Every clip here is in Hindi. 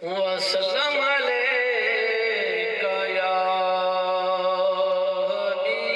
वसल्लम अलैका या हबीबल्लाह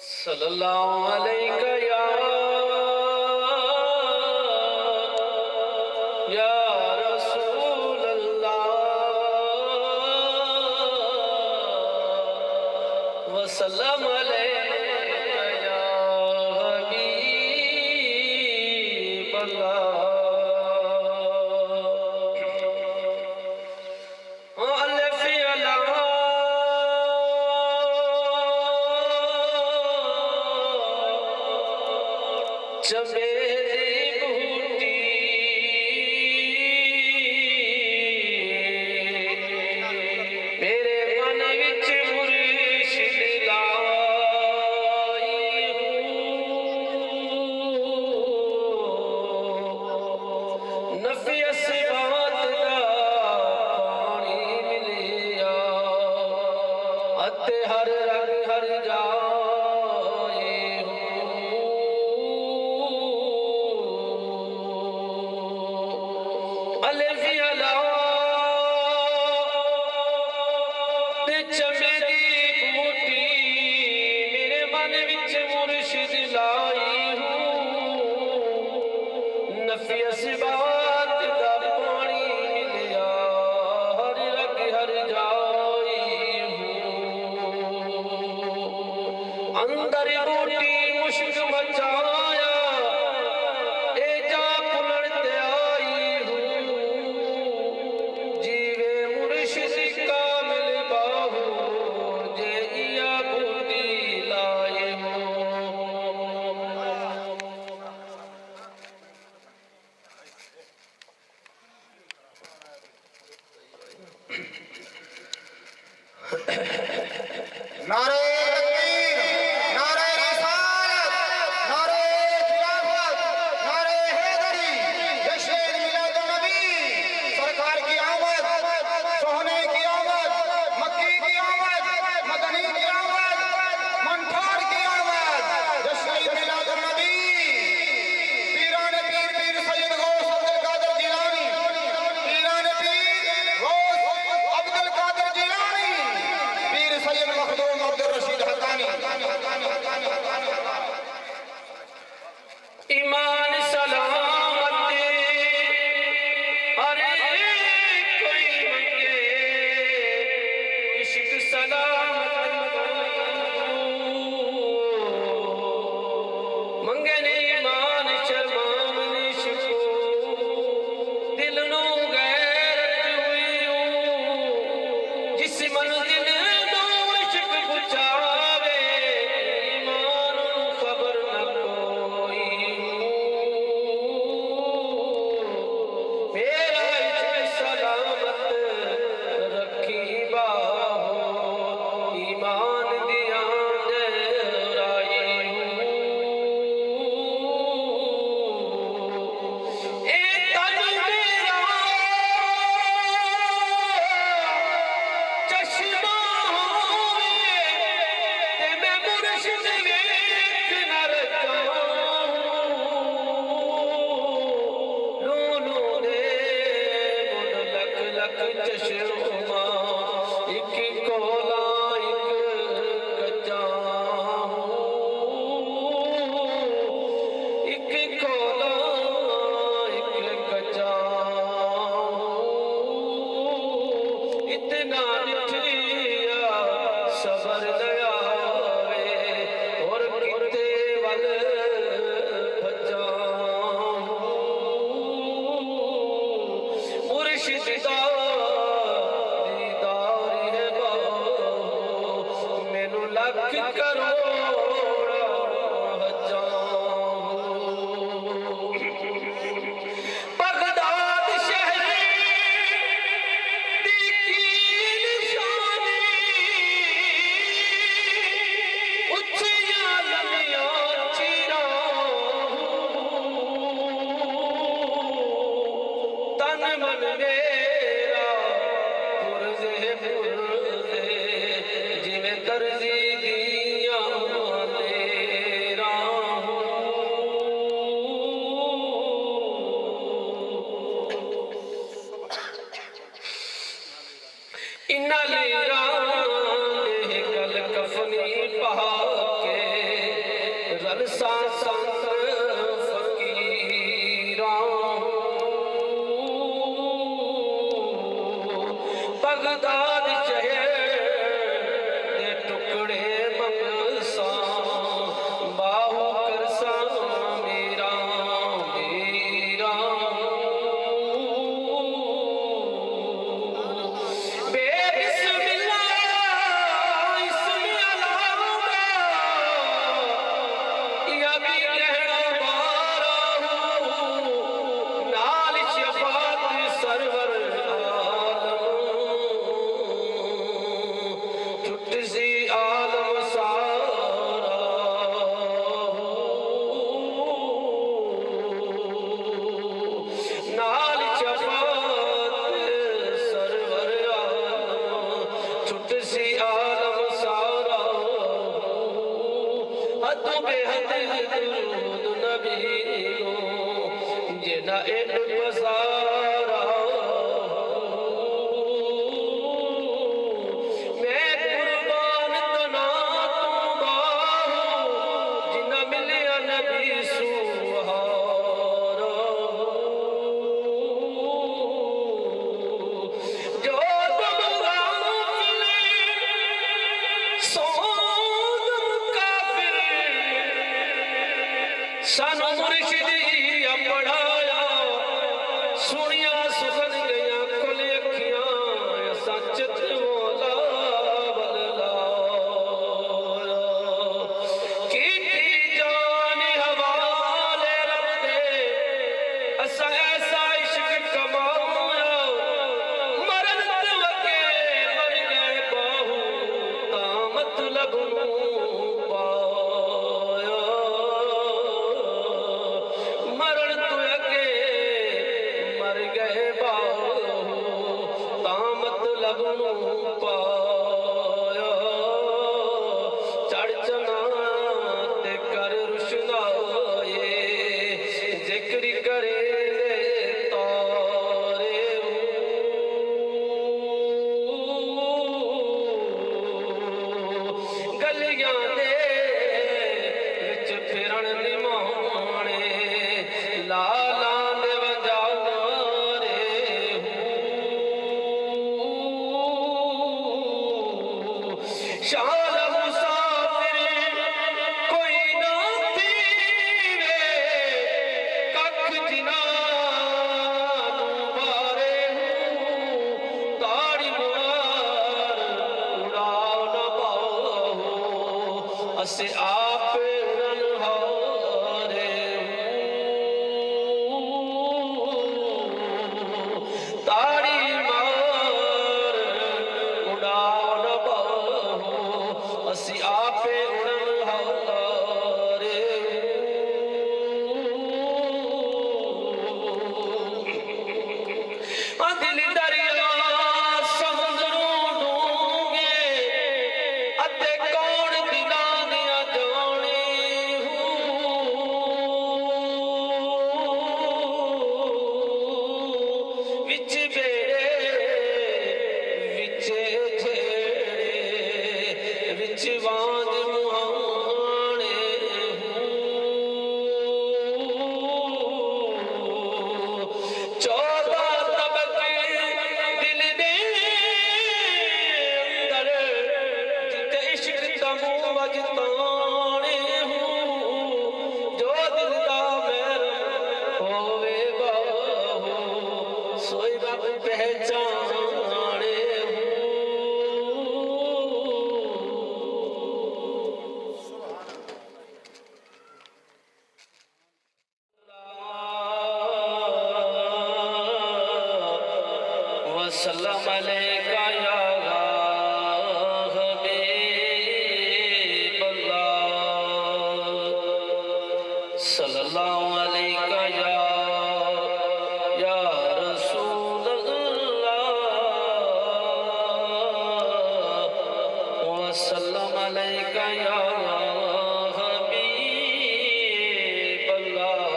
सल्लल्लाहु अलैका या रसूल अल्लाह वसल्लम अलैका या हबीबल्लाह। चमेली बूटी मेरे मन विच मुर्शिद लाई नफी असबात दा पानी मिलिया अते हर रंग हर जा चमेली बूटी मेरे मन विच मुर्शिद लाई हूँ नफी असबात दा पानी मिलिया हर रग हर जाई हूँ अंदर बूटी मुश्क मचाया ए जा पुलड़ ते आई हूँ जीवे मुर्शिद का नारे तकबीर, नारे रिसालत, नारे खिलाफत, नारे हैदरी, जश्न मिलादुन नबी, सरकार की आमद, सोहने की आमद, मक्की की आमद, मदनी की आमद, मंठार की आमद, जश्न मिलादुन नबी, पीराने पीर पीर सैयद गौस अब्दुल कादिर जिलानी, पीराने पीर गौस अब्दुल कादिर जिलानी, पीर सैयद मखदूम रशीद हकानी। ईमान सलामत अरे कोई मंगे इश्क सलामत मंगे ने ईमान शर्माम निशको दिल नो गैरत हुई जिस मंजिल जिमें दर्जी दिया गल कफनी पहा के रलसा संत फकीरां बगदाद शहर दे टुकड़े मंगसा बाहू करसा मेरा मेरा सानू मुर्शिदी पढ़ाया सुनिया सुखन गया खुल अखियां सच तोला बदला की जान हवाले रब दे असा ऐसा इश्क कमाया मरन वके मर गए बाहू ता मतलब असे आप उड़न हारे ताड़ी मार उड़ाओ न बाहो असी आप उड़न हारे दिल दरिया समुद्रों डूंगे अते कौन बिना सल्लम अलैका या हबीब अल्लाह सल्लल्लाहु अलैका या रसूल अल्लाह व सल्लम अलैका या हबीब अल्लाह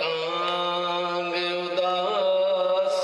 तांग उदास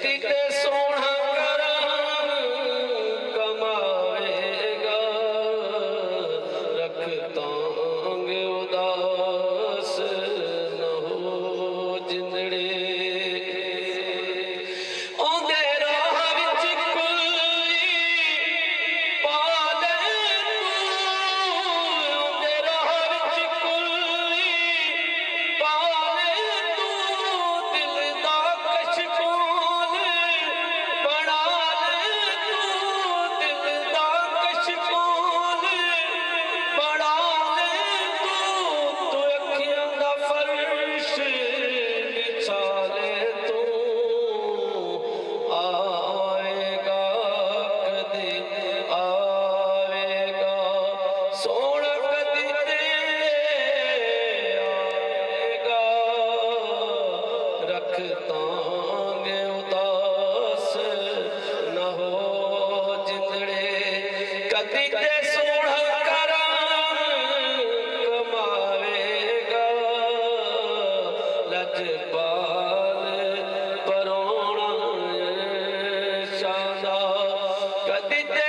कदी ते सोना कराम कमावेगा रख तांग उदास न हो जिंदड़े औंदे राह विच कोई पाले तू औंदे राह विच कोई पाले तू दिल दा कश कोल बना ले तू दिल दा कश कोल बना ले तू अखियां दा फर्श बिछा ले तू आएगा कदी आएगा सोना कदी ते आएगा रख तांग उदास न हो जिंदड़े कदी ते सोना कराम कमावेगा लजपाल परोना शादा कदी ते